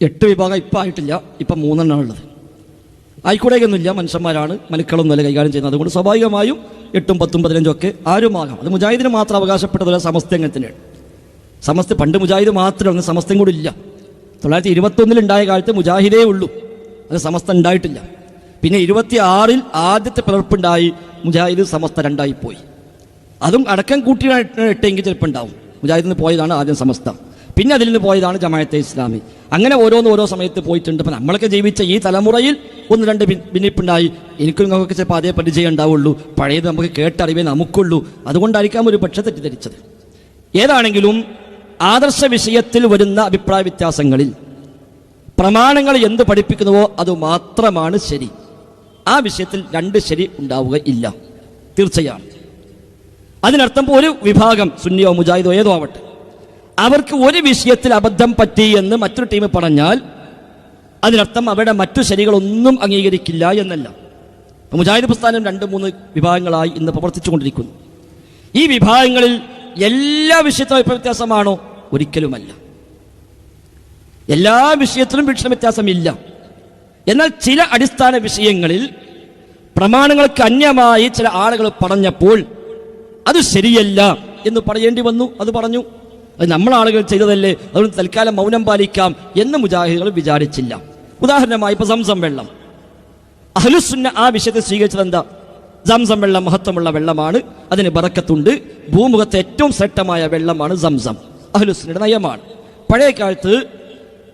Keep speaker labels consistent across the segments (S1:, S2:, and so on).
S1: 8 വിഭാഗം ഇപ്പം ആയിട്ടില്ല, ഇപ്പം 3 ഉള്ളത്. ആയിക്കൂടെയൊന്നുമില്ല, മനുഷ്യന്മാരാണ്, മനുക്കളൊന്നുമല്ല കൈകാര്യം ചെയ്യുന്നത്. അതുകൊണ്ട് സ്വാഭാവികമായും 8, 10, 15 ഒക്കെ ആരുമാകാം. അത് മുജാഹിദിന് മാത്രം അവകാശപ്പെട്ടതല്ല, സമസ്ത അങ്ങനെ തന്നെയാണ്. സമസ്ത പണ്ട് മുജാഹിദ് മാത്രമേ, സമസ്തയും കൂടി ഇല്ല. 1921 ഉണ്ടായ കാലത്ത് മുജാഹിദേ ഉള്ളൂ, അത് സമസ്ത ഉണ്ടായിട്ടില്ല. പിന്നെ 26 ആദ്യത്തെ പിളർപ്പുണ്ടായി, മുജാഹിദ് സമസ്ത 2 പോയി. അതും അടക്കം കൂട്ടിയിട്ടെങ്കിൽ ചിലപ്പോൾ ഉണ്ടാവും. മുജാഹിദിൽ നിന്ന് പോയതാണ് ആദ്യം സമസ്ത, പിന്നെ അതിൽ നിന്ന് പോയതാണ് ജമാഅത്തെ ഇസ്ലാമി. അങ്ങനെ ഓരോ സമയത്ത് പോയിട്ടുണ്ട്. ഇപ്പം നമ്മളൊക്കെ ജീവിച്ച ഈ തലമുറയിൽ 1-2 ഭിന്നിപ്പുണ്ടായി. എനിക്കും നിങ്ങൾക്കൊക്കെ ചിലപ്പോൾ അതേ പരിചയം ഉണ്ടാവുള്ളൂ. പഴയത് നമുക്ക് കേട്ടറിവേ നമുക്കുള്ളൂ. അതുകൊണ്ടായിരിക്കാം ഒരു പക്ഷെ തെറ്റിദ്ധരിച്ചത്. ഏതാണെങ്കിലും ആദർശ വിഷയത്തിൽ വരുന്ന അഭിപ്രായ വ്യത്യാസങ്ങളിൽ പ്രമാണങ്ങൾ എന്ത് പഠിപ്പിക്കുന്നുവോ അത് മാത്രമാണ് ശരി. ആ വിഷയത്തിൽ 2 ശരി ഉണ്ടാവുകയില്ല, തീർച്ചയാണ്. അതിനർത്ഥം ഒരു വിഭാഗം സുന്നിയോ മുജാഹിദോ ഏതോ ആവട്ടെ, അവർക്ക് ഒരു വിഷയത്തിൽ അബദ്ധം പറ്റി എന്ന് മറ്റൊരു ടീം പറഞ്ഞാൽ അതിനർത്ഥം അവരുടെ മറ്റു ശരികളൊന്നും അംഗീകരിക്കില്ല എന്നല്ല. മുജാഹിദ് പ്രസ്ഥാനം 2-3 വിഭാഗങ്ങളായി ഇന്ന് പ്രവർത്തിച്ചുകൊണ്ടിരിക്കുന്നു. ഈ വിഭാഗങ്ങളിൽ എല്ലാ വിഷയത്തിലും അഭിപ്രായ വ്യത്യാസമാണോ? ഒരിക്കലുമല്ല. എല്ലാ വിഷയത്തിലും വീക്ഷണ വ്യത്യാസമില്ല. എന്നാൽ ചില അടിസ്ഥാന വിഷയങ്ങളിൽ പ്രമാണങ്ങൾക്ക് അന്യമായി ചില ആളുകൾ പറഞ്ഞപ്പോൾ അത് ശരിയല്ല എന്ന് പറയേണ്ടി വന്നു. അത് പറഞ്ഞു. അത് നമ്മളാളുകൾ ചെയ്തതല്ലേ, അതുകൊണ്ട് തൽക്കാലം മൗനം പാലിക്കാം എന്ന് മുജാഹിദുകൾ വിചാരിച്ചില്ല. ഉദാഹരണമായി ഇപ്പോൾ സംസം വെള്ളം, അഹ്ലുസുന്ന ആ വിഷയത്തെ സ്വീകരിച്ചത് എന്താ? സംസം വെള്ളം മഹത്വമുള്ള വെള്ളമാണ്, അതിന് ബറക്കത്തുണ്ട്, ഭൂമുഖത്തെ ഏറ്റവും ശ്രേഷ്ഠമായ വെള്ളമാണ് സംസം. അഹ്ലുസുന്നയുടെ നയമാണ്. പഴയ കാലത്ത്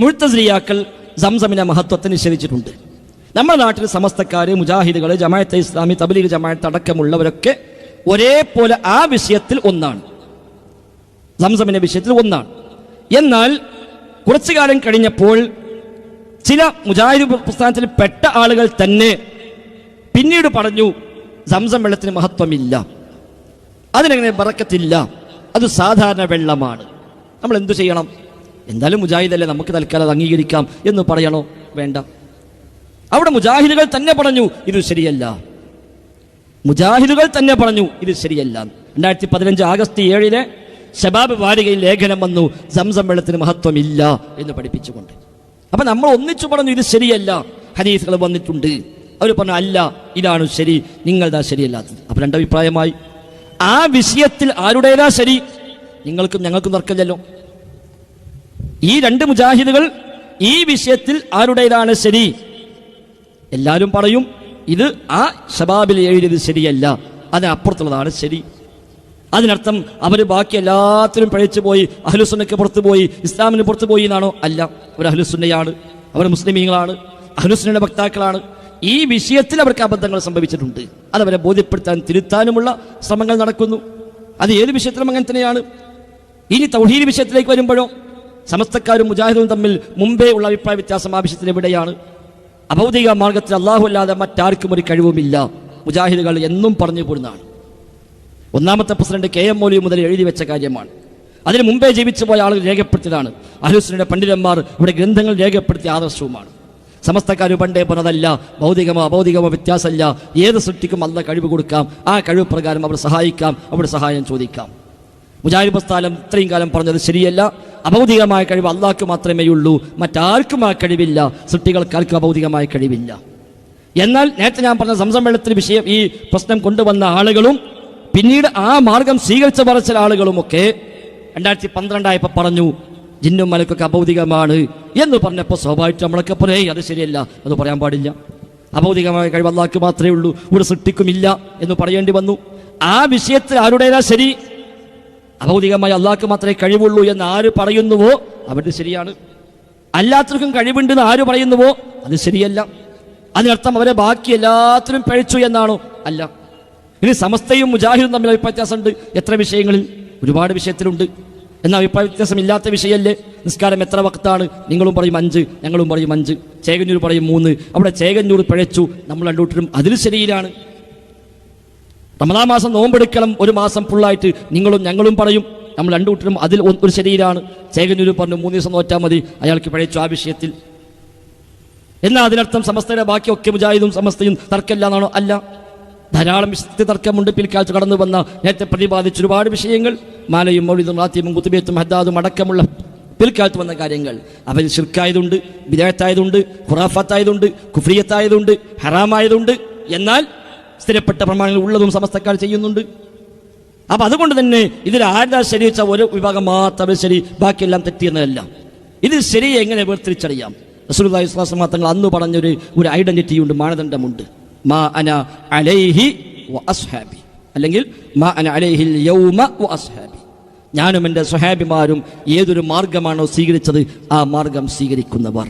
S1: മുഅ്തസിലിയാക്കൾ സംസമിനെ മഹത്വത്തെ നിഷേധിച്ചിട്ടുണ്ട്. നമ്മുടെ നാട്ടിൽ സമസ്തക്കാർ, മുജാഹിദുകൾ, ജമാഅത്തെ ഇസ്ലാമി, തബ്ലീഗ് ജമാഅത്ത് അടക്കമുള്ളവരൊക്കെ ഒരേപോലെ ആ വിഷയത്തിൽ ഒന്നാണ്, സംസമിന്റെ വിഷയത്തിൽ ഒന്നാണ്. എന്നാൽ കുറച്ചു കാലം കഴിഞ്ഞപ്പോൾ ചില മുജാഹിദ് പ്രസ്ഥാനത്തിൽ പെട്ട ആളുകൾ തന്നെ പിന്നീട് പറഞ്ഞു സംസം വെള്ളത്തിന് മഹത്വമില്ല, അതിനെങ്ങനെ ബറക്കത്തില്ല, അത് സാധാരണ വെള്ളമാണ്. നമ്മൾ എന്തു ചെയ്യണം? എന്തായാലും മുജാഹിദല്ലേ, നമുക്ക് തൽക്കാലം അംഗീകരിക്കാം എന്ന് പറയണോ? വേണ്ട. അവിടെ മുജാഹിദുകൾ തന്നെ പറഞ്ഞു ഇത് ശരിയല്ല. മുജാഹിദുകൾ തന്നെ പറഞ്ഞു ഇത് ശരിയല്ല. 2015 ആഗസ്റ്റ് 7 ശബാബ് വാരികയിൽ ലേഖനം വന്നു, സംസം വെള്ളത്തിന് മഹത്വമില്ല എന്ന് പഠിപ്പിച്ചുകൊണ്ട്. അപ്പൊ നമ്മൾ ഒന്നിച്ചു പറഞ്ഞു ഇത് ശരിയല്ല. ഹദീസുകൾ വന്നിട്ടുണ്ട്, അവർ പറഞ്ഞു അല്ല, ഇതാണ് ശരി, നിങ്ങളതാ ശരിയല്ലാത്തത്. അപ്പൊ 2 അഭിപ്രായമായി. ആ വിഷയത്തിൽ ആരുടേതാ ശരി? നിങ്ങൾക്കും ഞങ്ങൾക്കും തർക്കമില്ലല്ലോ. ഈ 2 മുജാഹിദുകൾ ഈ വിഷയത്തിൽ ആരുടേതാണ് ശരി? എല്ലാവരും പറയും ഇത് ആ ശബാബിൽ എഴുതിയത് ശരിയല്ല, അതിനപ്പുറത്തുള്ളതാണ് ശരി. അതിനർത്ഥം അവർ ബാക്കി എല്ലാത്തിനും പഴിച്ചു പോയി, അഹ്ലുസുന്നയ്ക്ക് പുറത്തു പോയി, ഇസ്ലാമിന് പുറത്തു പോയി എന്നാണോ? അല്ല, അവർ അഹ്ലുസുന്നയാണ്, അവർ മുസ്ലിമീങ്ങളാണ്, അഹ്ലുസുന്നയുടെ വക്താക്കളാണ്. ഈ വിഷയത്തിൽ അവർക്ക് അബദ്ധങ്ങൾ സംഭവിച്ചിട്ടുണ്ട്. അതവരെ ബോധ്യപ്പെടുത്താൻ, തിരുത്താനുമുള്ള ശ്രമങ്ങൾ നടക്കുന്നു. അത് ഏത് വിഷയത്തിലും അങ്ങനെ തന്നെയാണ്. ഇനി തൗഹീദ് വിഷയത്തിലേക്ക് വരുമ്പോഴോ സമസ്തക്കാരും മുജാഹിദും തമ്മിൽ മുമ്പേ ഉള്ള അഭിപ്രായ വ്യത്യാസം ആ വിഷയത്തിൽ എവിടെയാണ്? അഭൗതിക മാർഗത്തിൽ അള്ളാഹു അല്ലാതെ മറ്റാർക്കും ഒരു കഴിവുമില്ല, മുജാഹിദുകൾ എന്നും പറഞ്ഞു പോരുന്നതാണ്. 1ാമത്തെ പ്രസിഡന്റ് KM മൗലവി മുതൽ എഴുതി വെച്ച കാര്യമാണ്. അതിന് മുമ്പേ ജീവിച്ചു പോയ ആളുകൾ രേഖപ്പെടുത്തിയതാണ്. അഹ്ലുസുന്നയുടെ പണ്ഡിതന്മാർ ഇവിടെ ഗ്രന്ഥങ്ങൾ രേഖപ്പെടുത്തിയ ആദർശവുമാണ്. സമസ്തക്കാർ പണ്ടേ പറഞ്ഞതല്ല, ഭൗതികമോ അഭൗതികമോ വ്യത്യാസമല്ല, ഏത് സൃഷ്ടിക്കും അല്ലാഹ് കഴിവ് കൊടുക്കാം, ആ കഴിവ് പ്രകാരം അവർ സഹായിക്കാം, അവരുടെ സഹായം ചോദിക്കാം. മുജാഹിദ് പ്രസ്ഥാനം ഇത്രയും കാലം പറഞ്ഞത് ശരിയല്ല. അഭൗതികമായ കഴിവ് അള്ളാഹ്ക്ക് മാത്രമേ ഉള്ളൂ, മറ്റാർക്കും ആ കഴിവില്ല, സൃഷ്ടികൾക്കാർക്കും അഭൗതികമായ കഴിവില്ല. എന്നാൽ നേരത്തെ ഞാൻ പറഞ്ഞ സംസം വെള്ളത്തിന് വിഷയം, ഈ പ്രശ്നം കൊണ്ടുവന്ന ആളുകളും പിന്നീട് ആ മാർഗം സ്വീകരിച്ച പറച്ച ആളുകളുമൊക്കെ 2012 ആയപ്പോൾ പറഞ്ഞു ജിന്നും മലക്കൊക്കെ അഭൗതികമാണ് എന്ന് പറഞ്ഞപ്പോൾ സ്വാഭാവികം നമ്മളൊക്കെ പറയേ അത് ശരിയല്ല, അത് പറയാൻ പാടില്ല, അഭൗതികമായ കഴിവ് അള്ളാഹ്ക്ക് മാത്രമേ ഉള്ളൂ, ഒരു സൃഷ്ടിക്കുമില്ല എന്ന് പറയേണ്ടി വന്നു. ആ വിഷയത്തിൽ ആരുടേതാ ശരി? അഭൗതികമായി അള്ളാഹ്ക്ക് മാത്രമേ കഴിവുള്ളൂ എന്ന് ആര് പറയുന്നുവോ അവരുടെ ശരിയാണ്. അല്ലാത്തവർക്കും കഴിവുണ്ടെന്ന് ആര് പറയുന്നുവോ അത് ശരിയല്ല. അതിനർത്ഥം അവരെ ബാക്കി എല്ലാത്തിനും പഴിച്ചു എന്നാണോ? അല്ല. ഇനി സമസ്തയും മുജാഹിദും തമ്മിൽ അഭിപ്രായ വ്യത്യാസമുണ്ട്. എത്ര വിഷയങ്ങളിൽ? ഒരുപാട് വിഷയത്തിലുണ്ട്. എന്നാൽ അഭിപ്രായ വ്യത്യാസം ഇല്ലാത്ത വിഷയമല്ലേ? നിസ്കാരം എത്ര വക്താണ്? നിങ്ങളും പറയും 5, ഞങ്ങളും പറയും 5, ചേകന്നൂർ പറയും 3. അവിടെ ചേകന്നൂർ പഴച്ചു, നമ്മൾ 2 കൂട്ടരും അതിൽ ശരിയിലാണ്. റമദാൻ മാസം നോമ്പെടുക്കണം, 1 മാസം ഫുള്ളായിട്ട് നിങ്ങളും ഞങ്ങളും പറയും, നമ്മൾ 2 കൂട്ടരും അതിൽ ഒരു ശരീരമാണ്. ചേകന്നൂർ പറഞ്ഞു 3 ദിവസം നോറ്റാൽ മതി, അയാൾക്ക് പഴച്ചു ആ വിഷയത്തിൽ. എന്നാൽ അതിനർത്ഥം സമസ്തയുടെ ബാക്കിയൊക്കെ മുജാഹിദും സമസ്തയും തർക്കമില്ല എന്നാണോ? അല്ല. ധാരാളം വിഷയത്തിൽ തർക്കമുണ്ട്. പിൽക്കാലത്ത് കടന്നു വന്ന നേരത്തെ പ്രതിപാദിച്ച ഒരുപാട് വിഷയങ്ങൾ, മാലയും മൗലിദും റാത്തീബും കുത്തുബിയത്തും ഹദ്ദാദും അടക്കമുള്ള പിൽക്കാലത്ത് വന്ന കാര്യങ്ങൾ അവയിൽ ഷിർക്കായതുണ്ട്, ബിദഅത്തായതുണ്ട്, ഖുറാഫാത്തായതുണ്ട്, കുഫ്രിയത്തായതുണ്ട്, ഹറാമായതുണ്ട്. എന്നാൽ സ്ഥിരപ്പെട്ട പ്രമാണങ്ങൾ ഉള്ളതും സമസ്തക്കാർ ചെയ്യുന്നുണ്ട്. അപ്പൊ അതുകൊണ്ട് തന്നെ ഇതിൽ ആരുടെ ശരി വെച്ചാൽ ഒരു വിഭാഗം മാത്രമേ ശരി, ബാക്കിയെല്ലാം തെറ്റിയെന്നതല്ല. ഇത് ശരി എങ്ങനെ വേർതിരിച്ചറിയാം? റസൂലുള്ളാഹി സ്വല്ലല്ലാഹു അലൈഹി വസല്ലം തങ്ങൾ അന്ന് പറഞ്ഞൊരു ഐഡന്റിറ്റി ഉണ്ട്, മാനദണ്ഡമുണ്ട്. മാ അന അലൈഹി വ അസ്ഹാബി, അല്ലെങ്കിൽ മാ അന അലൈഹിൽ യൗമ വ അസ്ഹാബി, ഞാനും എൻ്റെ സ്വഹാബിമാരും ഏതൊരു മാർഗമാണോ സ്വീകരിച്ചത് ആ മാർഗം സ്വീകരിക്കുന്നവർ.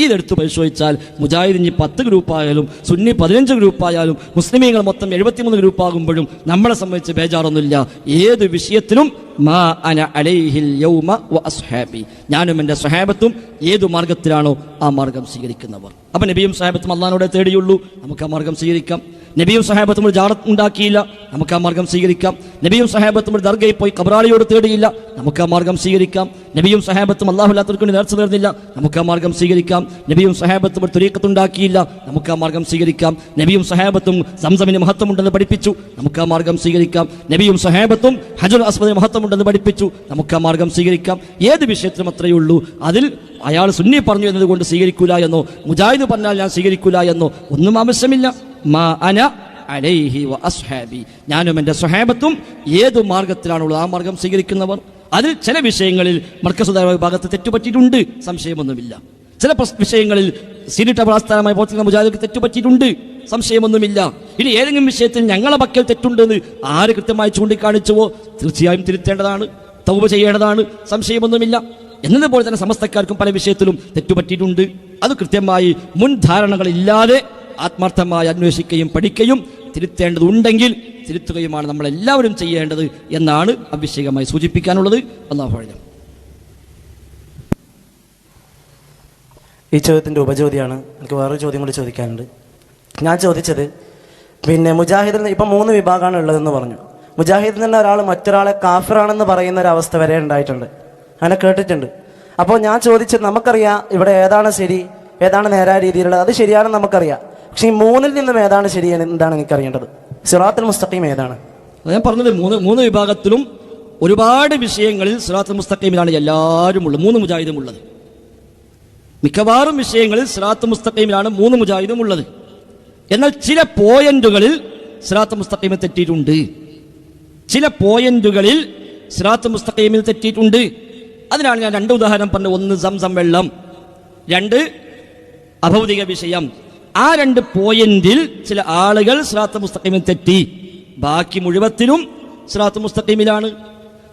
S1: ഇതെടുത്ത് പരിശോധിച്ചാൽ മുജാഹിദിന് 10 ഗ്രൂപ്പായാലും സുന്നി 15 ഗ്രൂപ്പായാലും മുസ്ലിമീങ്ങൾ മൊത്തം 73 ഗ്രൂപ്പാകുമ്പോഴും നമ്മളെ സംബന്ധിച്ച് ബേജാറൊന്നുമില്ല. ഏത് വിഷയത്തിലും മാ അന അലൈഹിൽ യൗമ വ അസ്ഹാബി, ഞാനും എൻ്റെ സ്വഹാബത്തും ഏതു മാർഗത്തിലാണോ ആ മാർഗം സ്വീകരിക്കുന്നവർ. അപ്പം നബിയും സ്വഹാബത്തും അള്ളാഹിനോടെ തേടിയുള്ളൂ, നമുക്ക് ആ മാർഗം സ്വീകരിക്കാം. നബിയും സ്വഹാബത്തും ഒരു ജാറത്ത് ഉണ്ടാക്കിയില്ല, നമുക്ക് ആ മാർഗം സ്വീകരിക്കാം. നബിയും സ്വഹാബത്തും ഒരു ദർഗയിൽ പോയി കബറാളിയോട് തേടിയില്ല, നമുക്ക് ആ മാർഗം സ്വീകരിക്കാം. നബിയും സ്വഹാബത്തും അല്ലാഹുവില്ലാത്തവർക്ക് വേണ്ടി നേർച്ച നേർന്നില്ല, നമുക്ക് ആ മാർഗം സ്വീകരിക്കാം. നബിയും സ്വഹാബത്തും ഒരു തുരീഖത്ത് ഉണ്ടാക്കിയില്ല, നമുക്ക് ആ മാർഗം സ്വീകരിക്കാം. നബിയും സ്വഹാബത്തും സംസമിന് മഹത്വമുണ്ടെന്ന് പഠിപ്പിച്ചു, നമുക്ക് ആ മാർഗം സ്വീകരിക്കാം. നബിയും സ്വഹാബത്തും ഹജറുൽ അസ്വദിന് മഹത്വമുണ്ടെന്ന് പഠിപ്പിച്ചു, നമുക്ക് ആ മാർഗം സ്വീകരിക്കാം. ഏത് വിഷയത്തിലും അത്രയേ ഉള്ളൂ. അതിൽ അയാൾ സുന്നി പറഞ്ഞു എന്നതുകൊണ്ട് സ്വീകരിക്കൂല എന്നോ മുജാഹിദ് പറഞ്ഞാൽ ഞാൻ സ്വീകരിക്കൂല എന്നോ ഒന്നും ആവശ്യമില്ല. മാ അന അലൈഹി വ അസ്ഹാബി, ഞാനും എൻ്റെ സ്വഹാബത്തും ഏതു മാർഗത്തിലാണുള്ളത് ആ മാർഗം സ്വീകരിക്കുന്നവർ. അതിൽ ചില വിഷയങ്ങളിൽ മർക്കസുദായ വിഭാഗത്ത് തെറ്റുപറ്റിയിട്ടുണ്ട്, സംശയമൊന്നുമില്ല. ചില വിഷയങ്ങളിൽ സീനിട്ട പ്രസ്ഥാനമായി പ്രവർത്തിക്കുന്ന മുജാഹിദുകൾക്ക് തെറ്റുപറ്റിയിട്ടുണ്ട്, സംശയമൊന്നുമില്ല. ഇനി ഏതെങ്കിലും വിഷയത്തിൽ ഞങ്ങളെ പക്കൽ തെറ്റുണ്ടെന്ന് ആര് കൃത്യമായി ചൂണ്ടിക്കാണിച്ചുവോ തീർച്ചയായും തിരുത്തേണ്ടതാണ്, തൗബ ചെയ്യേണ്ടതാണ്, സംശയമൊന്നുമില്ല. എന്നതുപോലെ തന്നെ സമസ്തക്കാർക്കും പല വിഷയത്തിലും തെറ്റുപറ്റിയിട്ടുണ്ട്. അത് കൃത്യമായി മുൻധാരണകളില്ലാതെ ആത്മാർത്ഥമായി അന്വേഷിക്കുകയും പഠിക്കുകയും തിരുത്തേണ്ടതുണ്ടെങ്കിൽ തിരുത്തുകയുമാണ് നമ്മളെല്ലാവരും ചെയ്യേണ്ടത് എന്നാണ് അഭിഷേകമായി സൂചിപ്പിക്കാനുള്ളത്. അല്ലാഹു അഅലം.
S2: ഈ ചോദ്യത്തിൻ്റെ ഉപചോദ്യമാണ്. എനിക്ക് വേറൊരു ചോദ്യം കൂടി ചോദിക്കാനുണ്ട്. ഞാൻ ചോദിച്ചത് മുജാഹിദിൽ ഇപ്പം 3 വിഭാഗമാണ് ഉള്ളതെന്ന് പറഞ്ഞു. മുജാഹിദിൽ നിന്ന് ഒരാൾ മറ്റൊരാളെ കാഫിറാണെന്ന് പറയുന്ന ഒരു അവസ്ഥ വരെ ഉണ്ടായിട്ടുണ്ട്, അങ്ങനെ കേട്ടിട്ടുണ്ട്. അപ്പോൾ ഞാൻ ചോദിച്ചത്, നമുക്കറിയാം ഇവിടെ ഏതാണ് ശരി, ഏതാണ് നേരായ രീതിയിലുള്ളത്, അത് ശരിയാണെന്ന് നമുക്കറിയാം. പക്ഷെ ഈ 3-ൽ നിന്നും ഏതാണ് ശരിയാണ്, എന്താണ് എനിക്കറിയേണ്ടത്? സിറാത്തുൽ മുസ്തഖീം ഏതാണ്?
S1: ഞാൻ പറഞ്ഞത് മൂന്ന് വിഭാഗത്തിലും ഒരുപാട് വിഷയങ്ങളിൽ സിറാത്തുൽ മുസ്തഖീമിലാണ് എല്ലാവരും ഉള്ളത്, 3 മുജാഹിദും ഉള്ളത്. മിക്കവാറും വിഷയങ്ങളിൽ സിറാത്തുൽ മുസ്തഖീമിലാണ് 3 മുജാഹിദും ഉള്ളത്. എന്നാൽ ചില പോയിന്റുകളിൽ സിറാത്തുൽ മുസ്തഖീമിൽ തെറ്റിയിട്ടുണ്ട്, ചില പോയിന്റുകളിൽ സിറാത്തുൽ മുസ്തഖീമിൽ തെറ്റിയിട്ടുണ്ട്. അതിനാണ് ഞാൻ 2 ഉദാഹരണം പറഞ്ഞത്. 1 സംസം വെള്ളം, 2 അഭൗതിക വിഷയം. ആ 2 പോയിന്റിൽ ചില ആളുകൾ സിറാത്തുൽ മുസ്തഖീമിൽ തെറ്റി, ബാക്കി മുഴുവത്തിലും സിറാത്തുൽ മുസ്തഖീമിലാണ്.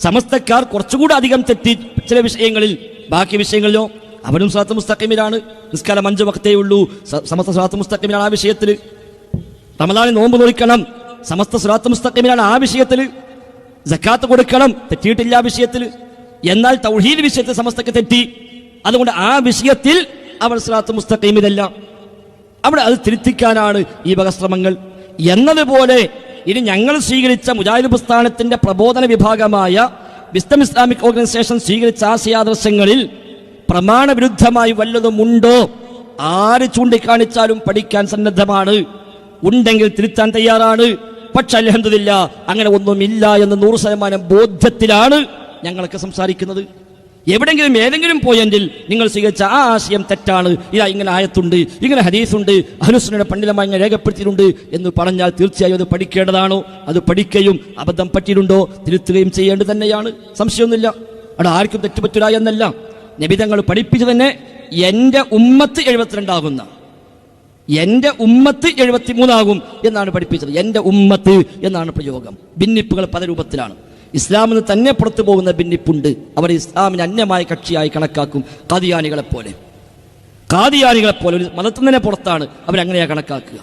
S1: സമസ്തക്കാർ കുറച്ചുകൂടി അധികം തെറ്റി ചില വിഷയങ്ങളിൽ, ബാക്കി വിഷയങ്ങളിലോ അവരും സിറാത്തുൽ മുസ്തഖീമിലാണ്. നിസ്കാരം 5 വക്തേ ഉള്ളൂ, സമസ്ത സിറാത്തുൽ മുസ്തഖീമിലാണ് ആ വിഷയത്തിൽ. റമദാനിൽ നോമ്പ് നോക്കണം, സമസ്ത സിറാത്തുൽ മുസ്തഖീമിലാണ് ആ വിഷയത്തിൽ. സക്കാത്ത് കൊടുക്കണം, തെറ്റിയിട്ടില്ല ആ വിഷയത്തിൽ. എന്നാൽ തൗഹീദ് വിഷയത്തിൽ സമസ്തക്ക് തെറ്റി, അതുകൊണ്ട് ആ വിഷയത്തിൽ അവർ സിറാത്തുൽ മുസ്തഖീമിലല്ല. അവിടെ അത് തിരുത്തിക്കാനാണ് ഈ വക ശ്രമങ്ങൾ. എന്നതുപോലെ ഇനി ഞങ്ങൾ സ്വീകരിച്ച മുജാഹിദ് പ്രസ്ഥാനത്തിന്റെ പ്രബോധന വിഭാഗമായ വിസ്ഡം ഇസ്ലാമിക് ഓർഗനൈസേഷൻ സ്വീകരിച്ച ആശയാദർശങ്ങളിൽ പ്രമാണവിരുദ്ധമായി വല്ലതുമുണ്ടോ? ആര് ചൂണ്ടിക്കാണിച്ചാലും പഠിക്കാൻ സന്നദ്ധമാണ്, ഉണ്ടെങ്കിൽ തിരുത്താൻ തയ്യാറാണ്. പക്ഷെ അൽഹംദുലില്ലാ അങ്ങനെ ഒന്നുമില്ല എന്ന് 100% ബോധ്യത്തിലാണ് ഞങ്ങളൊക്കെ സംസാരിക്കുന്നത്. എവിടെങ്കിലും ഏതെങ്കിലും പോയിന്റിൽ നിങ്ങൾ സ്വീകരിച്ച ആ ആശയം തെറ്റാണ്, ഇതാ ഇങ്ങനെ ആയത്തുണ്ട്, ഇങ്ങനെ ഹദീസുണ്ട്, അഹ്ലുസുന്നയുടെ പണ്ഡിതമായി ഇങ്ങനെ രേഖപ്പെടുത്തിയിട്ടുണ്ട് എന്ന് പറഞ്ഞാൽ തീർച്ചയായും അത് പഠിക്കേണ്ടതാണോ? അത് പഠിക്കുകയും അബദ്ധം പറ്റിയിട്ടുണ്ടോ തിരുത്തുകയും ചെയ്യേണ്ടത് തന്നെയാണ്, സംശയമൊന്നുമില്ല. അവിടെ ആർക്കും തെറ്റുപറ്റില്ല എന്നല്ല. നബിതങ്ങൾ പഠിപ്പിച്ചു തന്നെ എൻ്റെ ഉമ്മത്ത് 72 ആകുന്ന, എൻ്റെ ഉമ്മത്ത് 73 ആകും എന്നാണ് പഠിപ്പിച്ചത്. എൻ്റെ ഉമ്മത്ത് എന്നാണ് പ്രയോഗം. ഭിന്നിപ്പുകൾ പല രൂപത്തിലാണ്. ഇസ്ലാമിന് തന്നെ പുറത്തു പോകുന്ന ഭിന്നിപ്പുണ്ട്, അവർ ഇസ്ലാമിന് അന്യമായ കക്ഷിയായി കണക്കാക്കും. ഖാദിയാനികളെപ്പോലെ ഒരു മതത്തിൽ തന്നെ പുറത്താണ് അവരങ്ങനെയാണ് കണക്കാക്കുക.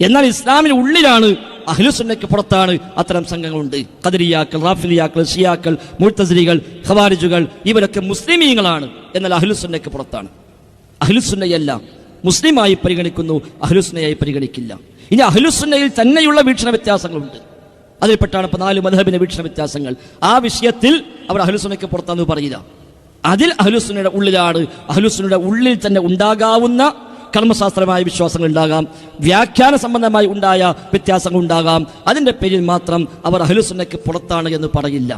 S1: എന്നാൽ ഇസ്ലാമിന് ഉള്ളിലാണ്, അഹ്ലുസുന്നയ്ക്ക് പുറത്താണ് അത്തരം സംഘങ്ങളുണ്ട്. ഖദരിയാക്കൾ, റാഫിദിയാക്കൾ, ഷിയാക്കൾ, മുഅ്തസിലികൾ, ഖവാരിജുകൾ, ഇവരൊക്കെ മുസ്ലിമീങ്ങളാണ്, എന്നാൽ അഹ്ലുസുന്നയ്ക്ക് പുറത്താണ്. അഹ്ലുസുന്നയല്ല മുസ്ലിമായി പരിഗണിക്കുന്നു, അഹ്ലുസുന്നയായി പരിഗണിക്കില്ല. ഇനി അഹ്ലുസുന്നയിൽ തന്നെയുള്ള വീക്ഷണ വ്യത്യാസങ്ങളുണ്ട്. അതിൽപ്പെട്ടാണ് 4 മദ്ഹബിന്റെ വീക്ഷണ വ്യത്യാസങ്ങൾ. ആ വിഷയത്തിൽ അവർ അഹ്ലുസുന്നയ്ക്ക് പുറത്താണെന്ന് പറയില്ല. അതിൽ അഹ്ലുസുന്നയുടെ ഉള്ളിലാണ്. അഹ്ലുസുന്നയുടെ ഉള്ളിൽ തന്നെ ഉണ്ടാകാവുന്ന കർമ്മശാസ്ത്രമായ വിശ്വാസങ്ങൾ ഉണ്ടാകാം, വ്യാഖ്യാന സംബന്ധമായി ഉണ്ടായ വ്യത്യാസങ്ങൾ ഉണ്ടാകാം. അതിൻ്റെ പേരിൽ മാത്രം അവർ അഹ്ലുസുന്നയ്ക്ക് പുറത്താണ് എന്ന് പറയില്ല.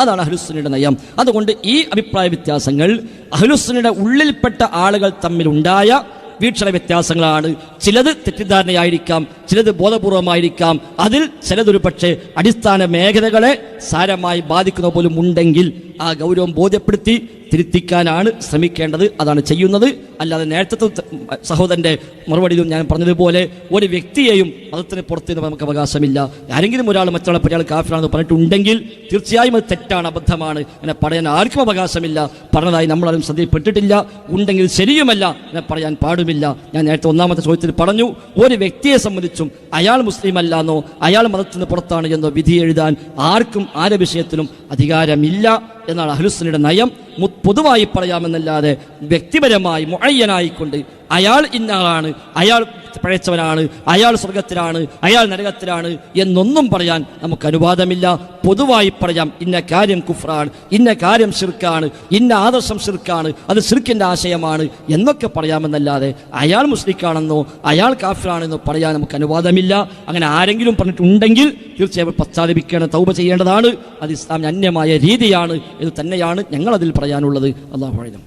S1: അതാണ് അഹ്ലുസുന്നയുടെ നയം. അതുകൊണ്ട് ഈ അഭിപ്രായ വ്യത്യാസങ്ങൾ അഹ്ലുസുന്നയുടെ ഉള്ളിൽപ്പെട്ട ആളുകൾ തമ്മിലുണ്ടായ വീക്ഷണ വ്യത്യാസങ്ങളാണ്. ചിലത് തെറ്റിദ്ധാരണയായിരിക്കാം, ചിലത് ബോധപൂർവമായിരിക്കാം, അതിൽ ചിലതൊരു പക്ഷേ അടിസ്ഥാന മേഖലകളെ സാരമായി ബാധിക്കുന്ന പോലും ഉണ്ടെങ്കിൽ ആ ഗൗരവം ബോധ്യപ്പെടുത്തി തിരുത്തിക്കാനാണ് ശ്രമിക്കേണ്ടത്. അതാണ് ചെയ്യുന്നത്. അല്ലാതെ നേരത്തെ സഹോദരൻ്റെ മറുപടിയിലും ഞാൻ പറഞ്ഞതുപോലെ ഒരു വ്യക്തിയെയും മതത്തിന് പുറത്ത് നമുക്ക് അവകാശമില്ല. ആരെങ്കിലും ഒരാൾ മറ്റൊരാളെ ഒരാൾ കാഫിറാണെന്ന് പറഞ്ഞിട്ടുണ്ടെങ്കിൽ തീർച്ചയായും അത് തെറ്റാണ്, അബദ്ധമാണ്. അങ്ങനെ പറയാൻ ആർക്കും അവകാശമില്ല. പറഞ്ഞതായി നമ്മളാരും ശ്രദ്ധയിൽപ്പെട്ടിട്ടില്ല. ഉണ്ടെങ്കിൽ ശരിയുമല്ല, അങ്ങനെ പറയാൻ പാടുമില്ല. ഞാൻ നേരത്തെ ഒന്നാമത്തെ ചോദ്യത്തിൽ പറഞ്ഞു, ഒരു വ്യക്തിയെ സംബന്ധിച്ചും അയാൾ മുസ്ലിം അല്ലാന്നോ അയാൾ മതത്തിന് പുറത്താണ് എന്നോ വിധി എഴുതാൻ ആർക്കും ആരുടെ വിഷയത്തിലും അധികാരമില്ല എന്നാണ് അഹ്ലുസുന്നയുടെ നയം. പൊതുവായി പറയാമെന്നല്ലാതെ വ്യക്തിപരമായി മുഅയ്യനായിക്കൊണ്ട് അയാൾ ഇന്നയാളാണ്, അയാൾ പഴച്ചവനാണ്, അയാൾ സ്വർഗത്തിലാണ്, അയാൾ നരകത്തിലാണ് എന്നൊന്നും പറയാൻ നമുക്ക് അനുവാദമില്ല. പൊതുവായി പറയാം, ഇന്ന കാര്യം കുഫ്റാണ്, ഇന്ന കാര്യം ശിർക്കാണ്, ഇന്ന ആദർശം ശിർക്കാണ്, അത് ശിർക്കിൻ്റെ ആശയമാണ് എന്നൊക്കെ പറയാമെന്നല്ലാതെ അയാൾ മുസ്ലിക്കാണെന്നോ അയാൾ കാഫിറാണെന്നോ പറയാൻ നമുക്ക് അനുവാദമില്ല. അങ്ങനെ ആരെങ്കിലും പറഞ്ഞിട്ടുണ്ടെങ്കിൽ തീർച്ചയായും പശ്ചാത്തപിക്കണം, തൗബ ചെയ്യേണ്ടതാണ്. അത് ഇസ്ലാമിന് അന്യമായ രീതിയാണ്. ഇത് തന്നെയാണ് ഞങ്ങളതിൽ പറയാനുള്ളത്. അല്ലാഹു അഅലം.